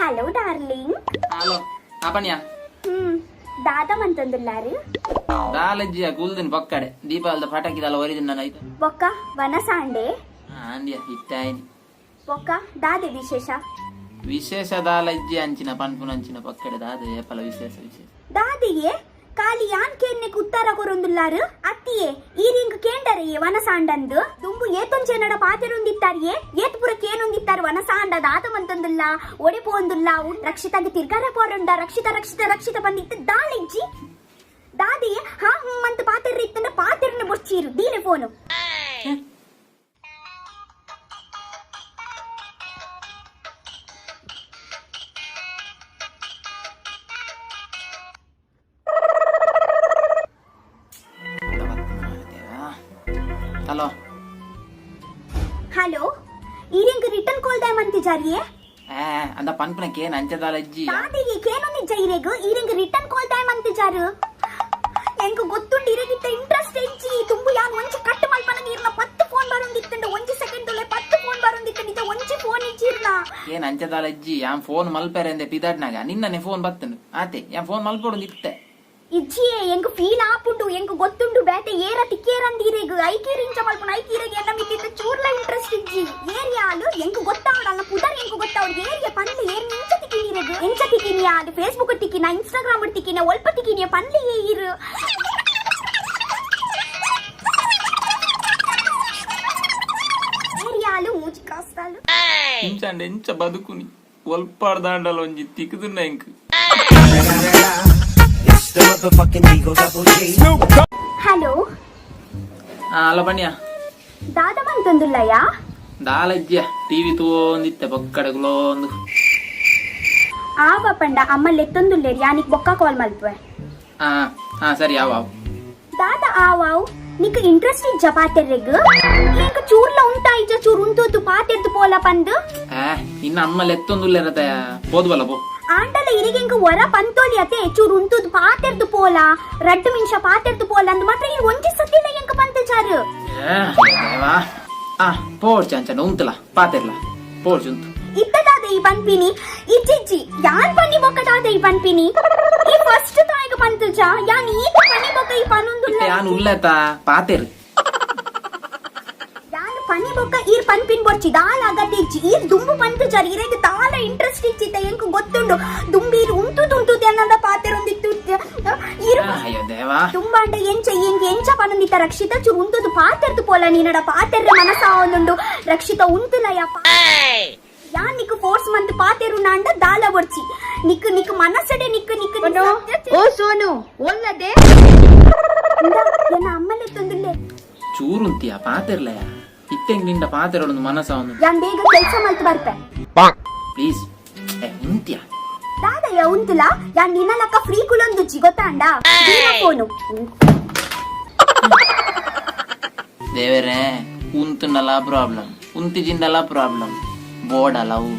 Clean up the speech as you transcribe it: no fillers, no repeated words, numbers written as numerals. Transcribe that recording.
Hello darling. Hello అపన్యా దాదమంతుందుల్లారు దాలజ్జియ కూల్దిని పక్కడే దీపావళి పటాకి దాల ఒరిజినల్ అయితే ఒక్క వనసాండే అండియా ఇట్టాయని ఒక్క దాది విశేష ವಿಶೇಷ ದಾಲಜ್ಜಿ ಅಂಚಿನ ಪನ್ಪುನಂಚಿನ ಪಕ್ಕಡೆ ದಾದ ಏಪಲ ವಿಶೇಷ ವಿಶೇಷ దాదియే కాలి యాన్ కేన్నే కుత్తర కొరొందుల్లారు అత్తియే ఈ రింగ్ కేండరయ్యే వనసాండందు దుంಬು ಏತೊಂಚೆನಡ ಪಾತೆರೊಂದಿತ್ತಾರಿಯೇ ಏತ್ಪುರ ಕೇನೊಂದಿತ್ತಾರೆ ವನಸಾಂಡ ದಾತಮಂತಂದುಲ್ಲ ಒಡಿಪೋಂದುಲ್ಲ ರಕ್ಷಿತಾಗೆ ತಿರ್ಗಾರ ಪೋರಂಡ ರಕ್ಷಿತ ರಕ್ಷಿತ ರಕ್ಷಿತ ಬಂದಿತ್ತು ದಾಳಿಜ್ಜಿ ದಾದಿಯೇ ಹಾ ಮಂತ ಪಾತೆರ್ರಿ ಇತ್ತಂಡ ಪಾತೆರ್ನ ಬೊಚ್ಚೀರು ದೀನೆ ಫೋನು ಹಲೋ ಹಲೋ ಈ ರಿಂಗ್ ರಿಟರ್ನ್ ಕಾಲ್ ದಯಮಂತಿ ಜಾರಿಯೇ ಅಂದ ಪನ್ಪುನಕ್ಕೆ ನಂಚ ದಾಲಜ್ಜಿ దాదికి కేనొంది జైరేగు ఈ రింగ్ రిటర్న్ కాల్ దయమంతి జారు ಎಂಕು ಗೊತ್ತುಂಡು ಇರಗಿತ್ತ ಇಂಟ್ರೆಸ್ಟ್ ಎಂಚಿ ತುಂಬು ಯಾನ್ ಒಂಚಿ ಕಟ್ ಮಲ್ಪನಗ ಇರ್ನ 10 ಫೋನ್ ಬರೊಂದಿತ್ತಂಡ ಒಂಚಿ ಸೆಕೆಂಡ್ ಒಲೆ 10 ಫೋನ್ ಬರೊಂದಿತ್ತಂಡ ಇತ ಒಂಚಿ ಫೋನ್ ಇಚ್ಚಿರ್ನ ಏನ್ ಅಂಚ ದಾಲಜ್ಜಿ ಯಾನ್ ಫೋನ್ ಮಲ್ಪೆರೆ ಅಂದೆ ಪಿದಾಡ್ನಾಗ ನಿನ್ನನೆ ಫೋನ್ ಬತ್ತನು ಆತೆ ಯಾನ್ ಫೋನ್ ಮಲ್ಪೊಡು ಇತ್ತೆ ಇಜ್ಜಿಯೇ ಎಂಕು ಫೀಲ್ ಆಪುಂಡು ಎಂಕು ಗೊತ್ತುಂಡು ಬೇತೆ ಏರ ತಿಕ್ಕೇರಂದಿರೆಗು ಐಕೀರಿಂಚ ಮಲ್ಪನ ಐಕೀರೆಗೆ ಎಲ್ಲ ಮಿತ್ತಿತ್ತ ಚೂರ್ಲ ಇಂಟ್ರೆಸ್ಟ್ ಇಜ್ಜಿ ಏರಿಯಾಲು ಎಂಕು ಗೊತ್ತಾವಡಲ್ಲ ಪುದರ್ ಎಂಕು ಗೊತ್ತಾವಡು ಏರಿಯ ಪನ್ಲೆ ಏರ್ ನಿಂಚ ತಿಕ್ಕಿನಿರೆಗು ಎಂಚ ತಿಕ್ಕಿನಿಯಾ ಅದು ಫೇಸ್ಬುಕ್ ತಿಕ್ಕಿನ ಇನ್ಸ್ಟಾಗ್ರಾಮ್ ತಿಕ್ಕಿನ ಒಲ್ಪ ತಿಕ್ಕಿನಿಯ ಪನ್ಲೆ ಏರು ఏరియాలు మూచి కాస్తాలు ఇంచండి ఎంచ బతుకుని ఒల్పాడదాండలో ಒಂಜಿ ತಿಕ್ಕದುನ್ನ ಇಂಕ್ హలో ಹಲೋ ಪನ್ಯಾ దాదమంతుందుల్లయ్య ದಾಲಜ್ಜಿಯ ಟಿವಿ ತೋಂದಿತ್ತೆ ಪಕ್ಕಡೆಗುಲೋ ಒಂದು ఆవపండ అమ్మలెత్తుందుల్లేరు యానికి బొక్క కాల్ మల్పువే ಸರಿ ಯಾವ దాద ఆవావు నీకు ఇంట్రెస్ట్ ఇజ్జ పాತೆರ್ರೆಗ್ ಎಂಕ ಚೂರ್ಲ ಉಂಟಾ ಇಜ್ಜ ಚೂರ್ ಉಂತೋತು ಪಾತೆರ್ದು ಪೋಲ ಪಂದು ಇನ್ನ ಅಮ್ಮಲ್ಲಿ ಎತ್ತೊಂದುಲ್ಲೇರತ ಹೋದ್ವಲ್ಲ ಪೋ ಆಂಡಲ ಇರಿಗೆಂಕ ಹೊರ ಪಂತೋಲಿ ಅತೆ ಚೂರ್ ಉಂತೋದು ಪಾತೆರ್ದು ಪೋಲ ರಡ್ಡು ಮಿಂಶ ಪಾತೆರ್ದು ಪೋಲ ಅಂದು ಮಾತ್ರ ಇರು ಒಂಜಿ ಸತಿಲ್ಲ ಎಂಕ ಪಂತ ಚಾರು ದೇವಾ ಪೋಡ್ಚ ಅಂಚನ ಉಂತಲ ಪಾತೆರ್ಲ ಪೋಡ್ಚು ಉಂತು ಇತ್ತದಾದ ಈ ಪನ್ಪಿನಿ ಇಜ್ಜಿಜ್ಜಿ ಯಾನ್ ಪನ್ನಿ ಬೊಕ್ಕದಾದ ಈ ಪನ್ಪಿನಿ ಈ ಫಸ್ಟ್ ತಾಯಿಗ ಪಂತುಚ ಯಾನ್ ಈ ಪನ್ನಿ ಬೊಕ್ಕ ಈ ಪನ್ನೊಂದುಲ್ಲ ಯಾನ್ ಉಲ್ಲತ ಪಾತೆರ್ ಯಾನ್ ಪನ್ನಿ ಬೊಕ್ಕ ಈರ್ ಪನ್ಪಿನ್ ಬೊರ್ಚಿ ದಾಲ ಅಗತ್ಯ ಇಜ್ಜಿ ಈರ್ ದುಂಬು ಪಂತುಚಾರ ಇರೆಗ್ ದಾಲ ಇಂಟ್ರೆಸ್ಟ್ ಇಚ್ಚಿತ ಎಂಕು ಗೊತ್ತುಂಡು ದುಂಬೀರ್ ಉಂತುದು ಅನ್ನದ ಪಾತೆರೊಂದಿತ್ತು ಈರು ಅಯ್ಯೋ ದೇವಾ ತುಂಬಾಂಡ ಎಂಚ ಎಂಚ ಪನ್ನೊಂದಿತ್ತ ರಕ್ಷಿತ ಚೂರು ಉಂತುದು ಪಾತೆರ್ದು ಪೋಲ ನೀನಡ ಪಾತೆರ್ರೆ ಮನಸ ಒಂದುಂಡು ರಕ್ಷಿತ ಉಂತುಲಯಪ್ಪ ಯಾನ್ ನಿಕ್ಕು ಫೋರ್ಸ್ ಮಂತ್ ಪಾತೆರು ನಾಂಡ ದಾಲ ಬರ್ಚಿ ನಿಕ್ಕು ನಿಕ್ಕು ಮನಸ್ಸಡೆ ನಿಕ್ಕು ನಿಕ್ಕು ಓ ಸೋನು ಒಲ್ಲದೆ ಏನ ಅಮ್ಮಲೆ ತೊಂದಿಲ್ಲೆ ಚೂರುಂತಿಯ ಪಾತೆರ್ಲಯ ಇತ್ತೆಂಗ್ ನಿಂಡ ಪಾತೆರೊಂದು ಮನಸ ಒಂದು ಯಾನ್ ಬೇಗ ಕೆಲ್ಸ ಮಲ್ತು ಬರ್ಪೆ ಪ್ಲೀಸ್ ಉಂತಿಯ ದಾದಯ್ಯ ಉಂತುಲ ಯಾನ್ ನಿನ್ನ ಲಕ್ಕ ಫ್ರೀ ಕುಲೊಂದುಚ್ಚಿ ಗೊತ್ತಾಂಡ ಫೋನು ದೇವರೇ ಉಂತುಂಡಲ ಪ್ರಾಬ್ಲಮ್ ಉಂತಿಜಿಂಡಲ ಪ್ರಾಬ್ಲಮ್ ಬೋರ್ಡ್ ಅಲವು